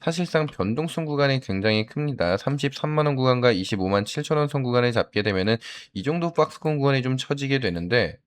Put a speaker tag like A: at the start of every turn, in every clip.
A: 사실상 변동성 구간이 굉장히 큽니다. 33만 원 구간과 25만 7천 원 선 구간을 잡게 되면은 이 정도 박스권 구간이 좀 처지게 되는데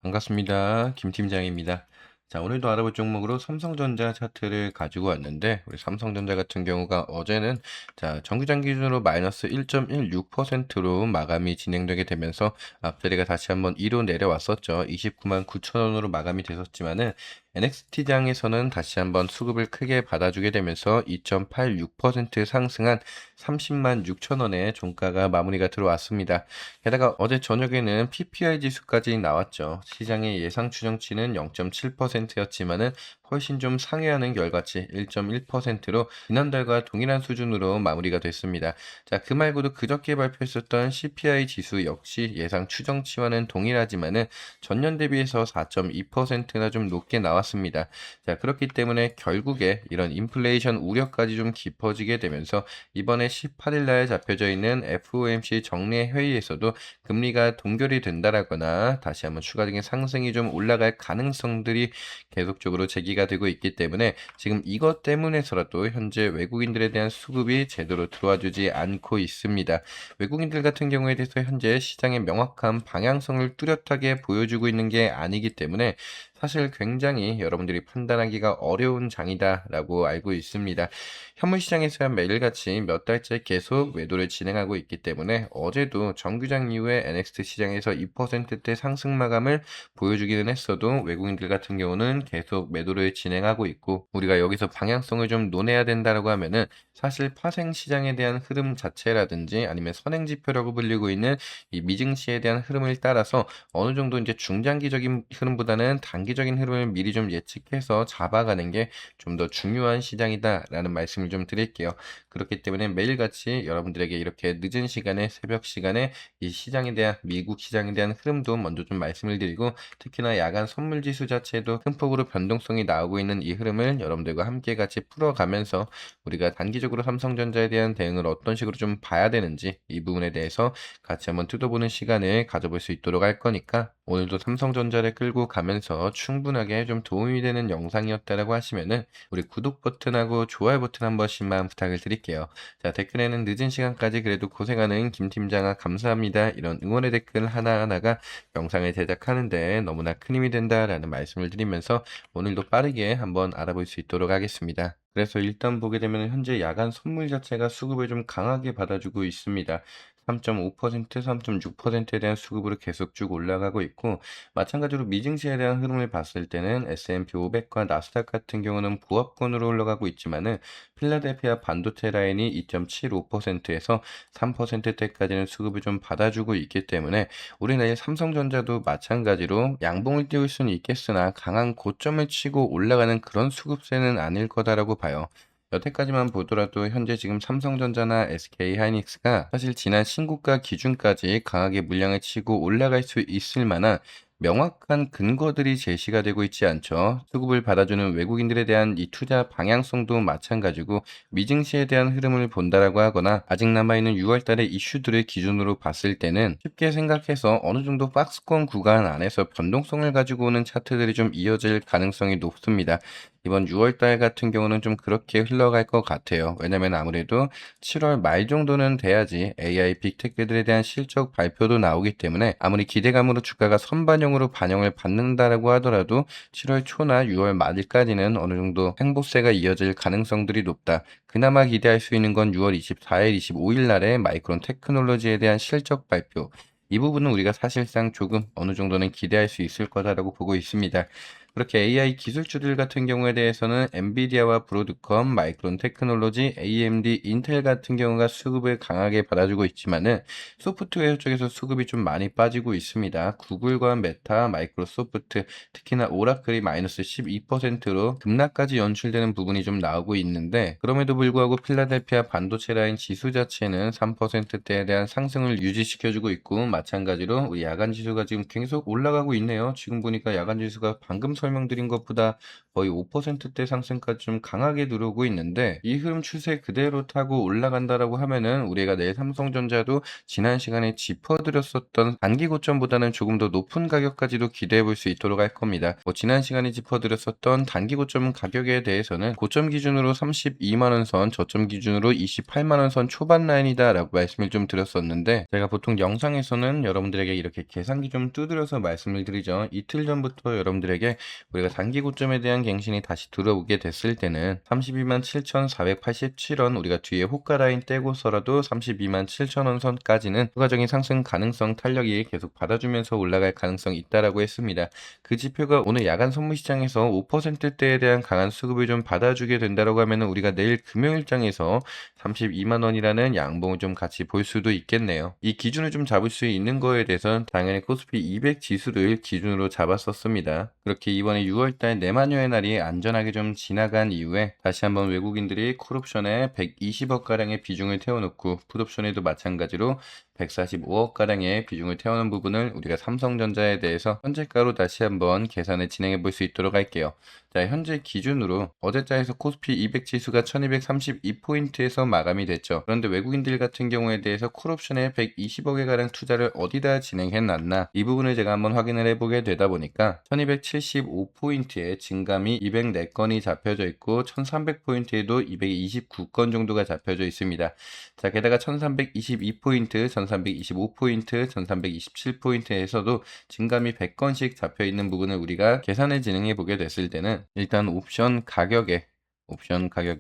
A: 반갑습니다. 김 팀장입니다. 자, 오늘도 알아볼 종목으로 삼성전자 차트를 가지고 왔는데, 우리 삼성전자 같은 경우가 어제는 자, 정규장 기준으로 마이너스 1.16%로 마감이 진행되게 되면서 앞자리가 다시 한번 2로 내려왔었죠. 29만 9천 원으로 마감이 됐었지만은 NXT장에서는 다시 한번 수급을 크게 받아주게 되면서 2.86% 상승한 30만 6천 원의 종가가 마무리가 들어왔습니다. 게다가 어제 저녁에는 PPI 지수까지 나왔죠. 시장의 예상 추정치는 0.7%였지만은 훨씬 좀 상회하는 결과치 1.1%로 지난달과 동일한 수준으로 마무리가 됐습니다. 자, 그 말고도 그저께 발표했었던 CPI 지수 역시 예상 추정치와는 동일하지만은 전년 대비해서 4.2%나 좀 높게 나왔습니다. 자, 그렇기 때문에 결국에 이런 인플레이션 우려까지 좀 깊어지게 되면서 이번에 18일 날 잡혀져 있는 FOMC 정례 회의에서도 금리가 동결이 된다라거나 다시 한번 추가적인 상승이 좀 올라갈 가능성들이 계속적으로 제기가 되고 있기 때문에 지금 이것 때문에서라도 현재 외국인들에 대한 수급이 제대로 들어와 주지 않고 있습니다. 외국인들 같은 경우에 대해서 현재 시장의 명확한 방향성을 뚜렷하게 보여주고 있는 게 아니기 때문에 사실 굉장히 여러분들이 판단하기가 어려운 장이다라고 알고 있습니다. 현물 시장에서야 매일같이 몇 달째 계속 매도를 진행하고 있기 때문에 어제도 정규장 이후에 NXT 시장에서 2%대 상승 마감을 보여주기는 했어도 외국인들 같은 경우는 계속 매도를 진행하고 있고 우리가 여기서 방향성을 좀 논해야 된다라고 하면은 사실 파생 시장에 대한 흐름 자체라든지 아니면 선행 지표라고 불리고 있는 이 미증시에 대한 흐름을 따라서 어느 정도 이제 중장기적인 흐름보다는 단기적인 흐름을 미리 좀 예측해서 잡아가는 게 좀 더 중요한 시장이다라는 말씀을 좀 드릴게요. 그렇기 때문에 매일같이 여러분들에게 이렇게 늦은 시간에 새벽 시간에 이 시장에 대한 미국 시장에 대한 흐름도 먼저 좀 말씀을 드리고 특히나 야간 선물 지수 자체도 큰 폭으로 변동성이 나오고 있는 이 흐름을 여러분들과 함께 같이 풀어가면서 우리가 단기적으로 삼성전자에 대한 대응을 어떤 식으로 좀 봐야 되는지 이 부분에 대해서 같이 한번 뜯어보는 시간을 가져볼 수 있도록 할 거니까 오늘도 삼성전자를 끌고 가면서 충분하게 좀 도움이 되는 영상이었다라고 하시면은 우리 구독 버튼하고 좋아요 버튼 한 번씩만 부탁을 드릴게요. 자, 댓글에는 늦은 시간까지 그래도 고생하는 김 팀장아 감사합니다. 이런 응원의 댓글 하나하나가 영상을 제작하는데 너무나 큰 힘이 된다라는 말씀을 드리면서 오늘도 빠르게 한번 알아볼 수 있도록 하겠습니다. 그래서 일단 보게 되면 현재 야간 선물 자체가 수급을 좀 강하게 받아주고 있습니다. 3.5%, 3.6%에 대한 수급으로 계속 쭉 올라가고 있고 마찬가지로 미증시에 대한 흐름을 봤을 때는 S&P 500과 나스닥 같은 경우는 부합권으로 올라가고 있지만은 필라델피아 반도체 라인이 2.75%에서 3%대까지는 수급을 좀 받아주고 있기 때문에 우리 내일 삼성전자도 마찬가지로 양봉을 띄울 수는 있겠으나 강한 고점을 치고 올라가는 그런 수급세는 아닐 거다라고 봐요. 여태까지만 보더라도 현재 지금 삼성전자나 SK하이닉스가 사실 지난 신고가 기준까지 강하게 물량을 치고 올라갈 수 있을 만한 명확한 근거들이 제시가 되고 있지 않죠. 수급을 받아주는 외국인들에 대한 이 투자 방향성도 마찬가지고 미증시에 대한 흐름을 본다라고 하거나 아직 남아있는 6월 달의 이슈들을 기준으로 봤을 때는 쉽게 생각해서 어느 정도 박스권 구간 안에서 변동성을 가지고 오는 차트들이 좀 이어질 가능성이 높습니다. 이번 6월 달 같은 경우는 좀 그렇게 흘러갈 것 같아요. 왜냐면 아무래도 7월 말 정도는 돼야지 AI 빅테크들에 대한 실적 발표도 나오기 때문에 아무리 기대감으로 주가가 선반영으로 반영을 받는다라고 하더라도 7월 초나 6월 말일까지는 어느 정도 행보세가 이어질 가능성들이 높다. 그나마 기대할 수 있는 건 6월 24일, 25일 날에 마이크론 테크놀로지에 대한 실적 발표. 이 부분은 우리가 사실상 조금 어느 정도는 기대할 수 있을 거다라고 보고 있습니다. 그렇게 AI 기술주들 같은 경우에 대해서는 엔비디아와 브로드컴, 마이크론 테크놀로지, AMD, 인텔 같은 경우가 수급을 강하게 받아주고 있지만은 소프트웨어 쪽에서 수급이 좀 많이 빠지고 있습니다. 구글과 메타, 마이크로소프트, 특히나 오라클이 마이너스 12%로 급락까지 연출되는 부분이 좀 나오고 있는데 그럼에도 불구하고 필라델피아 반도체 라인 지수 자체는 3%대에 대한 상승을 유지시켜주고 있고 마찬가지로 우리 야간 지수가 지금 계속 올라가고 있네요. 지금 보니까 야간 지수가 방금 설명드린 것보다 거의 5%대 상승까지 좀 강하게 들어오고 있는데, 이 흐름 추세 그대로 타고 올라간다라고 하면은 우리가 내일 삼성전자도 지난 시간에 짚어드렸었던 단기 고점보다는 조금 더 높은 가격까지도 기대해 볼 수 있도록 할 겁니다. 지난 시간에 짚어드렸었던 단기 고점 가격에 대해서는 고점 기준으로 32만 원 선, 저점 기준으로 28만 원 선 초반 라인이다라고 말씀을 좀 드렸었는데, 제가 보통 영상에서는 여러분들에게 이렇게 계산기 좀 두드려서 말씀을 드리죠. 이틀 전부터 여러분들에게 우리가 단기 고점에 대한 갱신이 다시 들어오게 됐을 때는 32만 7,487원, 우리가 뒤에 호가 라인 떼고서라도 32만 7천원 선까지는 추가적인 상승 가능성 탄력이 계속 받아주면서 올라갈 가능성이 있다라고 했습니다. 그 지표가 오늘 야간 선물 시장에서 5%대에 대한 강한 수급을 좀 받아주게 된다라고 하면 우리가 내일 금요일장에서 32만 원이라는 양봉을 좀 같이 볼 수도 있겠네요. 이 기준을 좀 잡을 수 있는 거에 대해서는 당연히 코스피 200 지수를 기준으로 잡았었습니다. 그렇게 이번에 6월달 내만여의 날이 안전하게 좀 지나간 이후에 다시 한번 외국인들이 콜옵션에 120억가량의 비중을 태워놓고 풋옵션에도 마찬가지로 145억가량의 비중을 태우는 부분을 우리가 삼성전자에 대해서 현재가로 다시 한번 계산을 진행해 볼 수 있도록 할게요. 자, 현재 기준으로 어제자에서 코스피 200 지수가 1232포인트에서 마감이 됐죠. 그런데 외국인들 같은 경우에 대해서 콜옵션에 120억에 가량 투자를 어디다 진행해 놨나, 이 부분을 제가 한번 확인을 해보게 되다 보니까 1275포인트에 증감이 204건이 잡혀져 있고 1300포인트에도 229건 정도가 잡혀져 있습니다. 자, 게다가 1322포인트, 1325포인트, 1327포인트에서도 증감이 100건씩 잡혀 있는 부분을 우리가 계산을 진행해 보게 됐을 때는 일단 옵션 가격에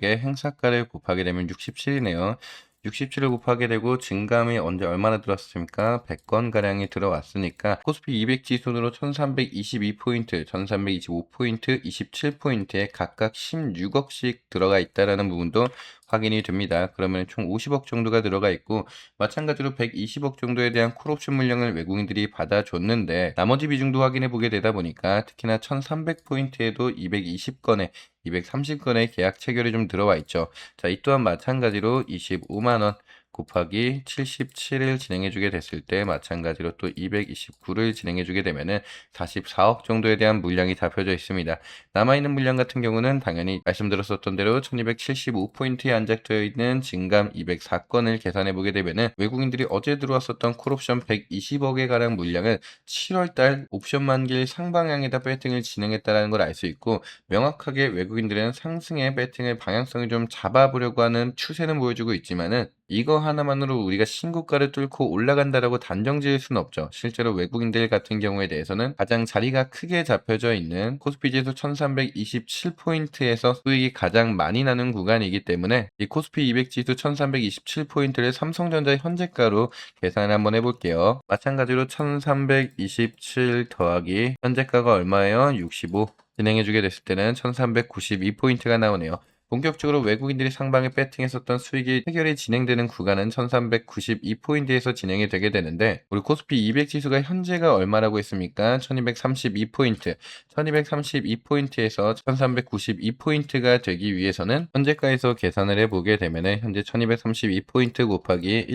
A: 행사가를 곱하게 되면 67이네요. 67을 곱하게 되고 증감이 언제 얼마나 들어왔습니까? 100건 가량이 들어왔으니까 코스피 200 지수로 1322포인트, 1325포인트, 27포인트에 각각 16억씩 들어가 있다라는 부분도 확인이 됩니다. 그러면 총 50억 정도가 들어가 있고, 마찬가지로 120억 정도에 대한 콜옵션 물량을 외국인들이 받아줬는데, 나머지 비중도 확인해 보게 되다 보니까 특히나 1300포인트에도 220건에 230건의 계약 체결이 좀 들어와 있죠. 자, 이 또한 마찬가지로 25만 원 곱하기 77을 진행해주게 됐을 때 마찬가지로 또 229를 진행해주게 되면은 44억 정도에 대한 물량이 잡혀져 있습니다. 남아있는 물량 같은 경우는 당연히 말씀드렸었던 대로 1275포인트에 안착되어 있는 증감 204건을 계산해보게 되면은 외국인들이 어제 들어왔었던 콜옵션 120억에 가량 물량을 7월달 옵션 만기일 상방향에다 배팅을 진행했다는 걸 알 수 있고, 명확하게 외국인들은 상승의 배팅의 방향성을 좀 잡아보려고 하는 추세는 보여주고 있지만은 이거 하나만으로 우리가 신고가를 뚫고 올라간다라고 단정 지을 수는 없죠. 실제로 외국인들 같은 경우에 대해서는 가장 자리가 크게 잡혀져 있는 코스피 지수 1327포인트에서 수익이 가장 많이 나는 구간이기 때문에 이 코스피 200 지수 1327포인트를 삼성전자의 현재가로 계산을 한번 해볼게요. 마찬가지로 1327 더하기 현재가가 얼마예요? 65. 진행해주게 됐을 때는 1392포인트가 나오네요. 본격적으로 외국인들이 상방에 배팅했었던 수익이 해결이 진행되는 구간은 1392포인트에서 진행이 되게 되는데, 우리 코스피 200 지수가 현재가 얼마라고 했습니까? 1232포인트. 1232포인트에서 1392포인트가 되기 위해서는 현재가에서 계산을 해보게 되면 현재 1232포인트 곱하기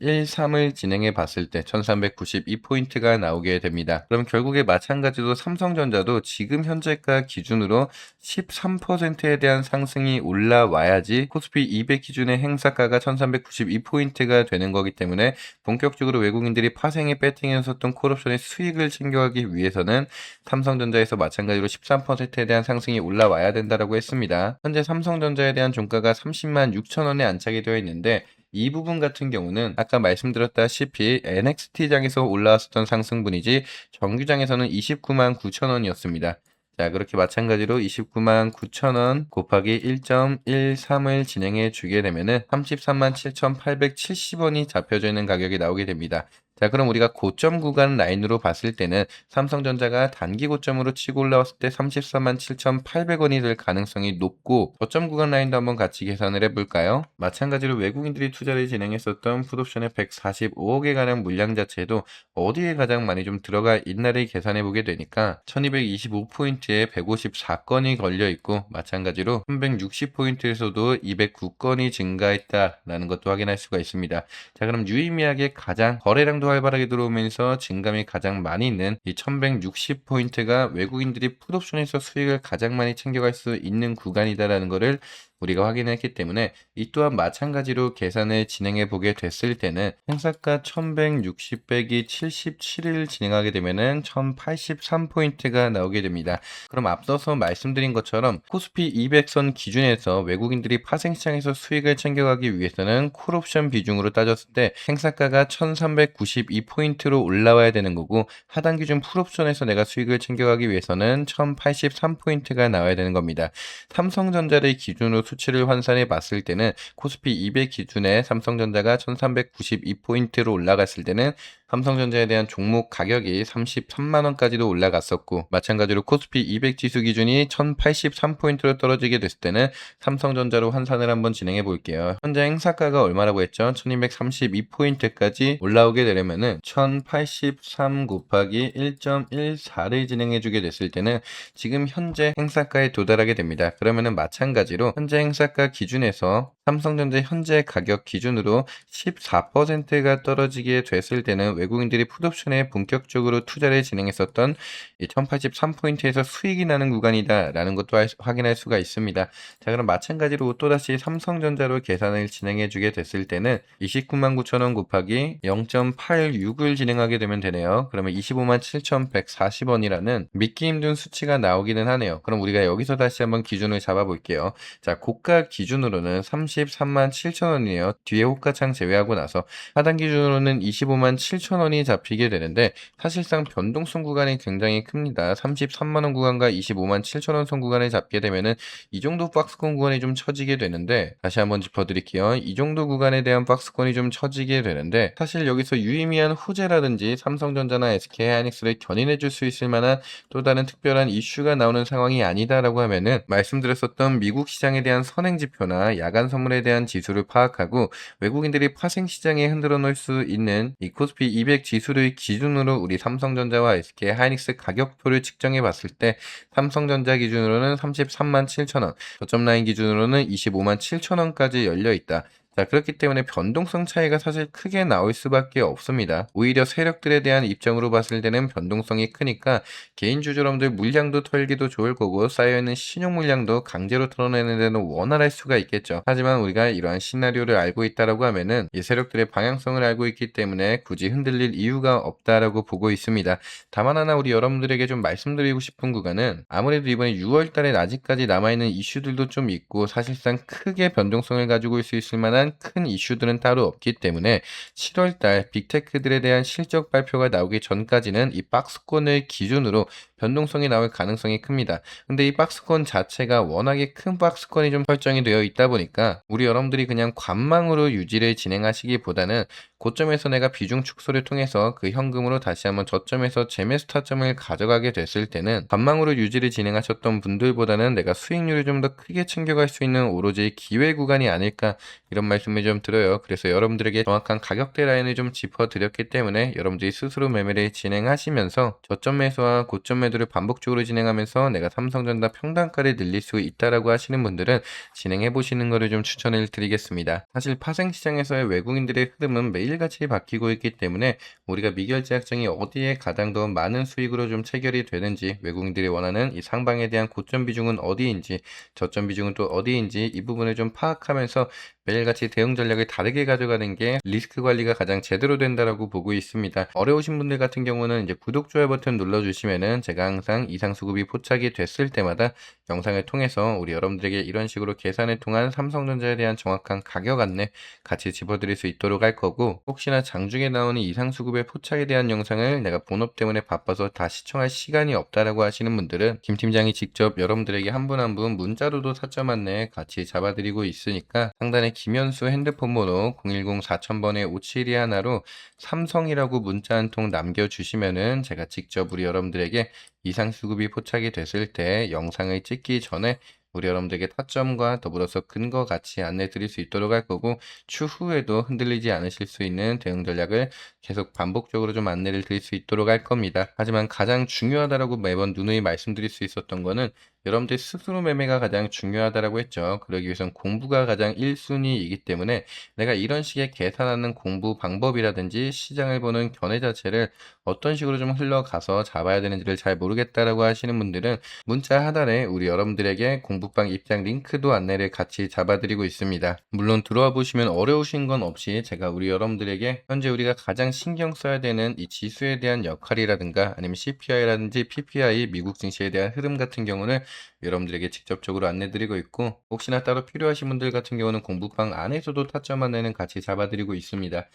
A: 1.13을 진행해 봤을 때 1392포인트가 나오게 됩니다. 그럼 결국에 마찬가지로 삼성전자도 지금 현재가 기준으로 13%에 대한 상승이 올라와야지 코스피 200 기준의 행사가가 1392포인트가 되는 거기 때문에 본격적으로 외국인들이 파생에 배팅했었던 콜옵션의 수익을 챙겨가기 위해서는 삼성전자에서 마찬가지로 13%에 대한 상승이 올라와야 된다라고 했습니다. 현재 삼성전자에 대한 종가가 30만 6천원에 안착이 되어 있는데, 이 부분 같은 경우는 아까 말씀드렸다시피 NXT장에서 올라왔었던 상승분이지 정규장에서는 29만 9천원이었습니다. 자, 그렇게 마찬가지로 29만 9천원 곱하기 1.13을 진행해 주게 되면은 33만 7,870원이 잡혀져 있는 가격이 나오게 됩니다. 자, 그럼 우리가 고점 구간 라인으로 봤을 때는 삼성전자가 단기 고점으로 치고 올라왔을 때 34만 7,800원이 될 가능성이 높고, 저점 구간 라인도 한번 같이 계산을 해볼까요? 마찬가지로 외국인들이 투자를 진행했었던 풋옵션의 145억에 가량 물량 자체도 어디에 가장 많이 좀 들어가 있나를 계산해보게 되니까 1225포인트에 154건이 걸려있고, 마찬가지로 360포인트에서도 209건이 증가했다라는 것도 확인할 수가 있습니다. 자, 그럼 유의미하게 가장 거래량도 시장도 활발하게 들어오면서 증감이 가장 많이 있는 이 1160포인트가 외국인들이 풋옵션에서 수익을 가장 많이 챙겨갈 수 있는 구간이다라는 거를 우리가 확인했기 때문에 이 또한 마찬가지로 계산을 진행해 보게 됐을 때는 행사가 1160 빼기 77을 진행하게 되면은 1083포인트가 나오게 됩니다. 그럼 앞서서 말씀드린 것처럼 코스피 200선 기준에서 외국인들이 파생시장에서 수익을 챙겨가기 위해서는 콜옵션 비중으로 따졌을 때 행사가가 1392포인트로 올라와야 되는 거고, 하단 기준 풀옵션에서 내가 수익을 챙겨가기 위해서는 1083포인트가 나와야 되는 겁니다. 삼성전자를 기준으로 수치를 환산해 봤을 때는 코스피 200 기준에 삼성전자가 1392포인트로 올라갔을 때는 삼성전자에 대한 종목 가격이 33만원까지도 올라갔었고, 마찬가지로 코스피 200 지수 기준이 1083포인트로 떨어지게 됐을 때는 삼성전자로 환산을 한번 진행해 볼게요. 현재 행사가가 얼마라고 했죠? 1232포인트까지 올라오게 되려면은 1083 곱하기 1.14를 진행해 주게 됐을 때는 지금 현재 행사가에 도달하게 됩니다. 그러면은 마찬가지로 현재 행사가 기준에서 삼성전자 현재 가격 기준으로 14%가 떨어지게 됐을 때는 외국인들이 풋옵션에 본격적으로 투자를 진행했었던 이 1083포인트에서 수익이 나는 구간이다라는 것도 확인할 수가 있습니다. 자, 그럼 마찬가지로 또다시 삼성전자로 계산을 진행해 주게 됐을 때는 29만 9천원 곱하기 0.86을 진행하게 되면 되네요. 그러면 25만 7,140원이라는 믿기 힘든 수치가 나오기는 하네요. 그럼 우리가 여기서 다시 한번 기준을 잡아 볼게요. 자, 고가 기준으로는 33만 7천원이에요. 뒤에 호가창 제외하고 나서 하단 기준으로는 25만 7천원이 잡히게 되는데, 사실상 변동성 구간이 굉장히 큽니다. 33만원 구간과 25만 7천원 선 구간을 잡게 되면은 이 정도 박스권 구간이 좀 처지게 되는데, 다시 한번 짚어드릴게요. 이 정도 구간에 대한 박스권이 좀 처지게 되는데, 사실 여기서 유의미한 호재라든지 삼성전자나 SK하이닉스를 견인해 줄 수 있을 만한 또 다른 특별한 이슈가 나오는 상황이 아니다라고 하면은 말씀드렸었던 미국 시장에 대한 선행지표나 야간 선물에 대한 지수를 파악하고 외국인들이 파생시장에 흔들어 놓을 수 있는 이 코스피 200 지수를 기준으로 우리 삼성전자와 SK하이닉스 가격표를 측정해 봤을 때 삼성전자 기준으로는 33만 7천원, 저점 라인 기준으로는 25만 7천원까지 열려 있다. 자, 그렇기 때문에 변동성 차이가 사실 크게 나올 수밖에 없습니다. 오히려 세력들에 대한 입장으로 봤을 때는 변동성이 크니까 개인 주주럼들 물량도 털기도 좋을 거고, 쌓여있는 신용 물량도 강제로 털어내는 데는 원활할 수가 있겠죠. 하지만 우리가 이러한 시나리오를 알고 있다라고 하면은 이 세력들의 방향성을 알고 있기 때문에 굳이 흔들릴 이유가 없다라고 보고 있습니다. 다만 하나 우리 여러분들에게 좀 말씀드리고 싶은 구간은, 아무래도 이번에 6월 달에 아직까지 남아있는 이슈들도 좀 있고 사실상 크게 변동성을 가지고 올 수 있을 만한 큰 이슈들은 따로 없기 때문에 7월달 빅테크들에 대한 실적 발표가 나오기 전까지는 이 박스권을 기준으로 변동성이 나올 가능성이 큽니다. 근데 이 박스권 자체가 워낙에 큰 박스권이 좀 설정이 되어 있다 보니까 우리 여러분들이 그냥 관망으로 유지를 진행하시기보다는 고점에서 내가 비중 축소를 통해서 그 현금으로 다시 한번 저점에서 재매수 타점을 가져가게 됐을 때는 관망으로 유지를 진행하셨던 분들보다는 내가 수익률을 좀 더 크게 챙겨갈 수 있는 오로지 기회 구간이 아닐까, 이런 말씀을 좀 드려요. 그래서 여러분들에게 정확한 가격대 라인을 좀 짚어드렸기 때문에 여러분들이 스스로 매매를 진행하시면서 저점 매수와 고점 매도를 반복적으로 진행하면서 내가 삼성전자 평단가를 늘릴 수 있다라고 하시는 분들은 진행해 보시는 것을 좀 추천을 드리겠습니다. 사실 파생시장에서의 외국인들의 흐름은 매일같이 바뀌고 있기 때문에 우리가 미결제 약정이 어디에 가장 더 많은 수익으로 좀 체결이 되는지, 외국인들이 원하는 이 상방에 대한 고점 비중은 어디인지, 저점 비중은 또 어디인지, 이 부분을 좀 파악하면서 매일같이 대응 전략을 다르게 가져가는 게 리스크 관리가 가장 제대로 된다라고 보고 있습니다. 어려우신 분들 같은 경우는 이제 구독, 좋아요 버튼 눌러주시면은 제가 항상 이상수급이 포착이 됐을 때마다 영상을 통해서 우리 여러분들에게 이런 식으로 계산을 통한 삼성전자에 대한 정확한 가격 안내 같이 짚어드릴 수 있도록 할 거고, 혹시나 장중에 나오는 이상수급의 포착에 대한 영상을 내가 본업 때문에 바빠서 다 시청할 시간이 없다라고 하시는 분들은 김 팀장이 직접 여러분들에게 한 분 한 분 문자로도 타점 안내 같이 잡아드리고 있으니까 상단에 김현수 핸드폰 번호 010-4000번에 5721로 삼성이라고 문자 한 통 남겨주시면은 제가 직접 우리 여러분들에게 이상 수급이 포착이 됐을 때 영상을 찍기 전에 우리 여러분들에게 타점과 더불어서 근거 같이 안내 드릴 수 있도록 할 거고, 추후에도 흔들리지 않으실 수 있는 대응 전략을 계속 반복적으로 좀 안내를 드릴 수 있도록 할 겁니다. 하지만 가장 중요하다라고 매번 누누이 말씀드릴 수 있었던 거는 여러분들 스스로 매매가 가장 중요하다라고 했죠. 그러기 위해선 공부가 가장 1순위이기 때문에 내가 이런 식의 계산하는 공부 방법이라든지 시장을 보는 견해 자체를 어떤 식으로 좀 흘러가서 잡아야 되는지를 잘 모르겠다라고 하시는 분들은 문자 하단에 우리 여러분들에게 공부방 입장 링크도 안내를 같이 잡아드리고 있습니다. 물론 들어와 보시면 어려우신 건 없이 제가 우리 여러분들에게 현재 우리가 가장 신경 써야 되는 이 지수에 대한 역할이라든가 아니면 CPI라든지 PPI 미국 증시에 대한 흐름 같은 경우는 여러분들에게 직접적으로 안내드리고 있고, 혹시나 따로 필요하신 분들 같은 경우는 공부방 안에서도 타점 안내는 같이 잡아드리고 있습니다.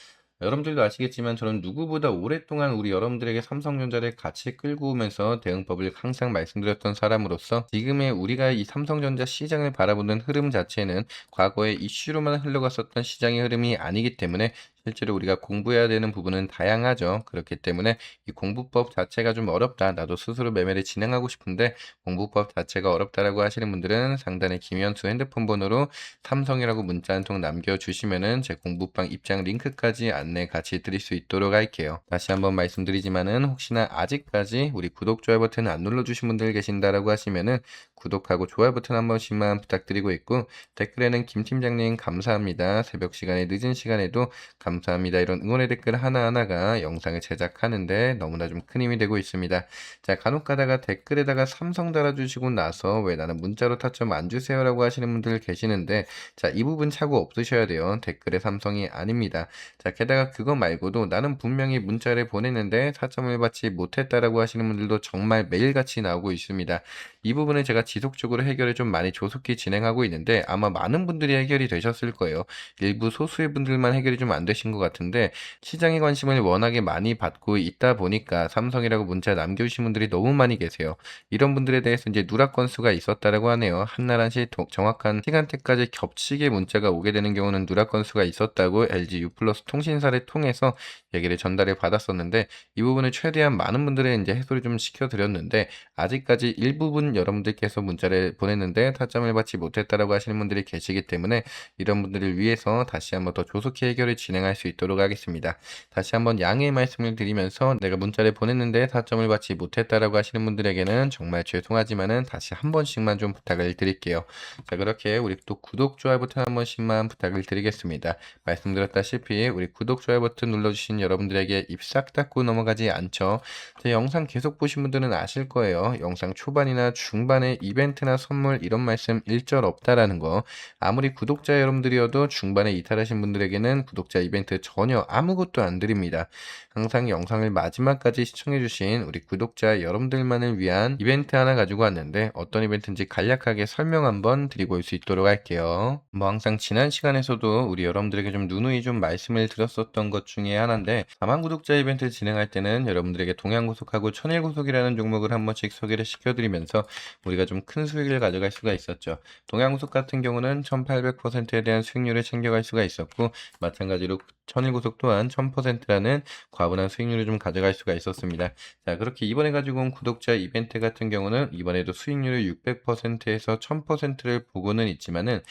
A: 여러분들도 아시겠지만 저는 누구보다 오랫동안 우리 여러분들에게 삼성전자를 같이 끌고 오면서 대응법을 항상 말씀드렸던 사람으로서 지금의 우리가 이 삼성전자 시장을 바라보는 흐름 자체는 과거의 이슈로만 흘러갔었던 시장의 흐름이 아니기 때문에 실제로 우리가 공부해야 되는 부분은 다양하죠. 그렇기 때문에 이 공부법 자체가 좀 어렵다. 나도 스스로 매매를 진행하고 싶은데 공부법 자체가 어렵다라고 하시는 분들은 상단에 김현수 핸드폰 번호로 삼성이라고 문자 한 통 남겨주시면은 제 공부방 입장 링크까지 안내 같이 드릴 수 있도록 할게요. 다시 한번 말씀드리지만은 혹시나 아직까지 우리 구독, 좋아요 버튼 안 눌러주신 분들 계신다라고 하시면은 구독하고 좋아요 버튼 한 번씩만 부탁드리고 있고, 댓글에는 김 팀장님 감사합니다. 새벽 시간에 늦은 시간에도 감사합니다. 이런 응원의 댓글 하나하나가 영상을 제작하는데 너무나 좀 큰 힘이 되고 있습니다. 자, 간혹 가다가 댓글에다가 삼성 달아주시고 나서 왜 나는 문자로 타점 안 주세요라고 하시는 분들 계시는데, 자, 이 부분 착오 없으셔야 돼요. 댓글에 삼성이 아닙니다. 자, 게다가 그거 말고도 나는 분명히 문자를 보냈는데 타점을 받지 못했다라고 하시는 분들도 정말 매일같이 나오고 있습니다. 이 부분은 제가 지속적으로 해결을 좀 많이 조속히 진행하고 있는데 아마 많은 분들이 해결이 되셨을 거예요. 일부 소수의 분들만 해결이 좀 안 되신 것 같은데, 시장의 관심을 워낙에 많이 받고 있다 보니까 삼성이라고 문자 남겨주신 분들이 너무 많이 계세요. 이런 분들에 대해서 이제 누락 건수가 있었다라고 하네요. 한날 한시 정확한 시간대까지 겹치게 문자가 오게 되는 경우는 누락 건수가 있었다고 LG U+ 통신사를 통해서 얘기를 전달을 받았었는데, 이 부분을 최대한 많은 분들의 이제 해소를 좀 시켜드렸는데, 아직까지 일부분 여러분들께서 문자를 보냈는데 타점을 받지 못했다라고 하시는 분들이 계시기 때문에 이런 분들을 위해서 다시 한번 더 조속히 해결을 진행할 수 있도록 하겠습니다. 다시 한번 양해의 말씀을 드리면서 내가 문자를 보냈는데 타점을 받지 못했다라고 하시는 분들에게는 정말 죄송하지만은 다시 한 번씩만 좀 부탁을 드릴게요. 자, 그렇게 우리 또 구독, 좋아요 버튼 한 번씩만 부탁을 드리겠습니다. 말씀드렸다시피 우리 구독, 좋아요 버튼 눌러주신 여러분들에게 입 싹 닫고 넘어가지 않죠. 제 영상 계속 보신 분들은 아실 거예요. 영상 초반이나 중반에 이벤트나 선물 이런 말씀 일절 없다라는 거. 아무리 구독자 여러분들이어도 중반에 이탈하신 분들에게는 구독자 이벤트 전혀 아무것도 안 드립니다. 항상 영상을 마지막까지 시청해주신 우리 구독자 여러분들만을 위한 이벤트 하나 가지고 왔는데 어떤 이벤트인지 간략하게 설명 한번 드리고 올 수 있도록 할게요. 뭐 항상 지난 시간에서도 우리 여러분들에게 좀 누누이 좀 말씀을 드렸었던 것 중에 하나인데, 4만 구독자 이벤트 진행할 때는 여러분들에게 동양고속하고 천일고속이라는 종목을 한 번씩 소개를 시켜드리면서 우리가 좀 큰 수익을 가져갈 수가 있었죠. 동양고속 같은 경우는 1800%에 대한 수익률을 챙겨갈 수가 있었고, 마찬가지로 천일고속 또한 1000%라는 과분한 수익률을 좀 가져갈 수가 있었습니다. 자, 그렇게 이번에 가지고 온 구독자 이벤트 같은 경우는 이번에도 수익률을 600%에서 1000%를 보고는 있지만은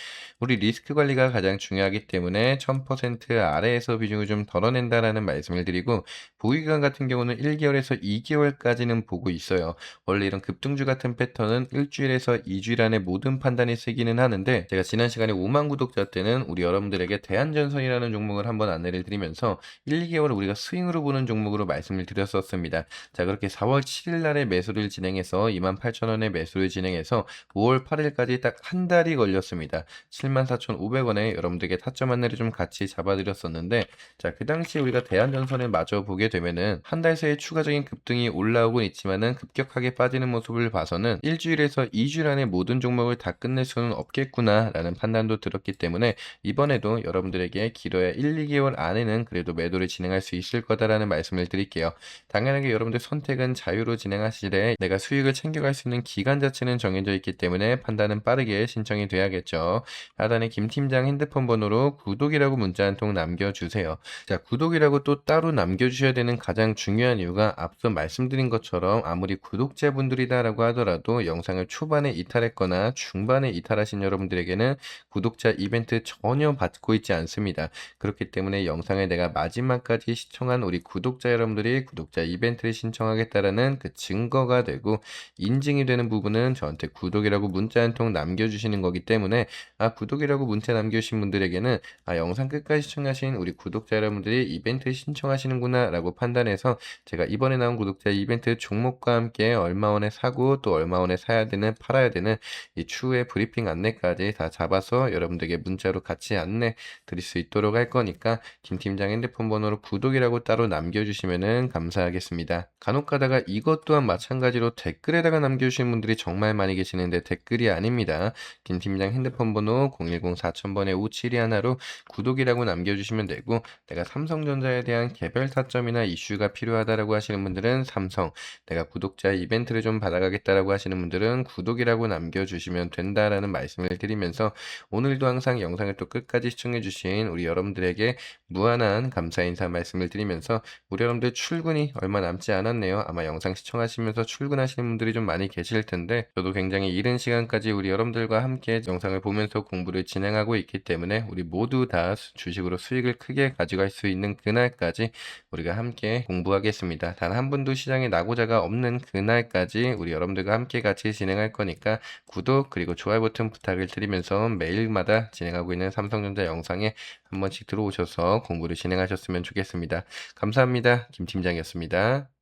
A: 우리 리스크 관리가 가장 중요하기 때문에 1000% 아래에서 비중을 좀 덜어낸다라는 말씀을 드리고, 보유기간 같은 경우는 1개월에서 2개월까지는 보고 있어요. 원래 이런 급등주 같은 패턴은 일주일에서 2주일 안에 모든 판단이 쓰기는 하는데, 제가 지난 시간에 5만 구독자 때는 우리 여러분들에게 대한전선이라는 종목을 한번 안내를 드리면서 1, 2개월 우리가 스윙으로 보는 종목으로 말씀을 드렸었습니다. 자, 그렇게 4월 7일 날에 매수를 진행해서 28,000원에 매수를 진행해서 5월 8일까지 딱 한 달이 걸렸습니다. 74,500원에 여러분들에게 타점 안내를 좀 같이 잡아드렸었는데, 자, 그 당시 우리가 대한전선을 마저 보게 되면은 한 달 새에 추가적인 급등이 올라오곤 있지만은 급격하게 빠지는 모습을 봐서는 일주일에서 2주일 안에 모든 종목을 다 끝낼 수는 없겠구나라는 판단도 들었기 때문에 이번에도 여러분들에게 길어야 1, 2개월 안에는 그래도 매도를 진행할 수 있을 거다라는 말씀을 드릴게요. 당연하게 여러분들 선택은 자유로 진행하시되 내가 수익을 챙겨갈 수 있는 기간 자체는 정해져 있기 때문에 판단은 빠르게 신청이 돼야겠죠. 하단에 김 팀장 핸드폰 번호로 구독이라고 문자 한 통 남겨주세요. 자, 구독이라고 또 따로 남겨주셔야 되는 가장 중요한 이유가 앞서 말씀드린 것처럼 아무리 구독자분들이다라고 하더라도 중에서도 영상을 초반에 이탈했거나 중반에 이탈하신 여러분들에게는 구독자 이벤트 전혀 받고 있지 않습니다. 그렇기 때문에 영상을 내가 마지막까지 시청한 우리 구독자 여러분들이 구독자 이벤트를 신청하겠다라는 그 증거가 되고 인증이 되는 부분은 저한테 구독이라고 문자 한 통 남겨주시는 거기 때문에 구독이라고 문자 남겨주신 분들에게는 영상 끝까지 시청하신 우리 구독자 여러분들이 이벤트 신청하시는구나 라고 판단해서 제가 이번에 나온 구독자 이벤트 종목과 함께 얼마 원에 사고 또 얼마 원에 사야 되는 팔아야 되는 이 추후에 브리핑 안내까지 다 잡아서 여러분들에게 문자로 같이 안내 드릴 수 있도록 할 거니까 김 팀장 핸드폰 번호로 구독이라고 따로 남겨주시면 감사하겠습니다. 간혹 가다가 이것 또한 마찬가지로 댓글에다가 남겨주시는 분들이 정말 많이 계시는데 댓글이 아닙니다. 김 팀장 핸드폰 번호 010-4000번에 5721로 구독이라고 남겨주시면 되고 내가 삼성전자에 대한 개별 타점이나 이슈가 필요하다라고 하시는 분들은 삼성, 내가 구독자 이벤트를 좀 받아가겠다라고 하시는 분들은 구독이라고 남겨주시면 된다라는 말씀을 드리면서 오늘도 항상 영상을 또 끝까지 시청해주신 우리 여러분들에게 무한한 감사 인사 말씀을 드리면서 우리 여러분들 출근이 얼마 남지 않았네요. 아마 영상 시청하시면서 출근하시는 분들이 좀 많이 계실 텐데 저도 굉장히 이른 시간까지 우리 여러분들과 함께 영상을 보면서 공부를 진행하고 있기 때문에 우리 모두 다 주식으로 수익을 크게 가져갈 수 있는 그날까지 우리가 함께 공부하겠습니다. 단 한 분도 시장에 낙오자가 없는 그날까지 우리 여러분들과 함께 같이 진행할 거니까 구독 그리고 좋아요 버튼 부탁을 드리면서 매일마다 진행하고 있는 삼성전자 영상에 한 번씩 들어오셔서 공부를 진행하셨으면 좋겠습니다. 감사합니다. 김 팀장이었습니다.